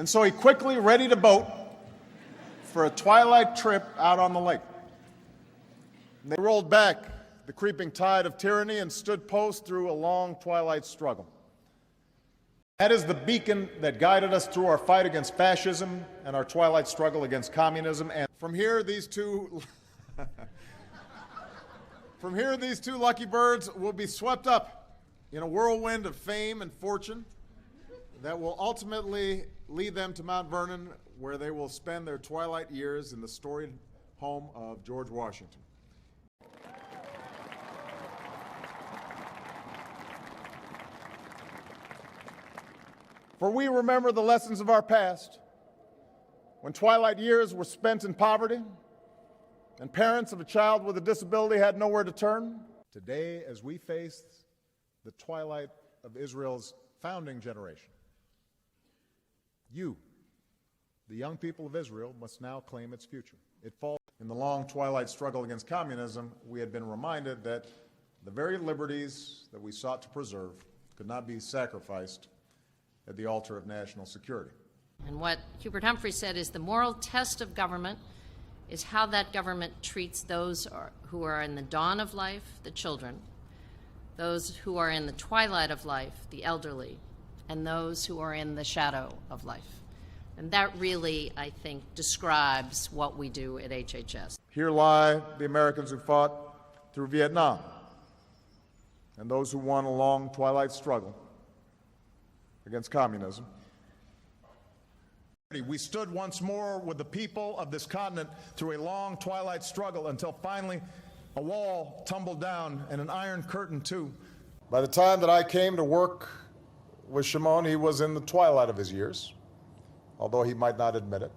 And so he quickly readied a boat for a twilight trip out on the lake. And they rolled back the creeping tide of tyranny and stood post through a long twilight struggle. That is the beacon that guided us through our fight against fascism and our twilight struggle against communism. And from here, these two lucky birds will be swept up in a whirlwind of fame and fortune that will ultimately lead them to Mount Vernon, where they will spend their twilight years in the storied home of George Washington. For we remember the lessons of our past, when twilight years were spent in poverty and parents of a child with a disability had nowhere to turn. Today, as we face the twilight of Israel's founding generation, you, the young people of Israel, must now claim its future. It falls in the long twilight struggle against communism. We had been reminded that the very liberties that we sought to preserve could not be sacrificed at the altar of national security. And what Hubert Humphrey said is the moral test of government is how that government treats those who are in the dawn of life, the children, those who are in the twilight of life, the elderly, and those who are in the shadow of life. And that really, I think, describes what we do at HHS. Here lie the Americans who fought through Vietnam and those who won a long twilight struggle against communism. We stood once more with the people of this continent through a long twilight struggle until finally a wall tumbled down and an iron curtain too. By the time that I came to work with Shimon, he was in the twilight of his years, although he might not admit it.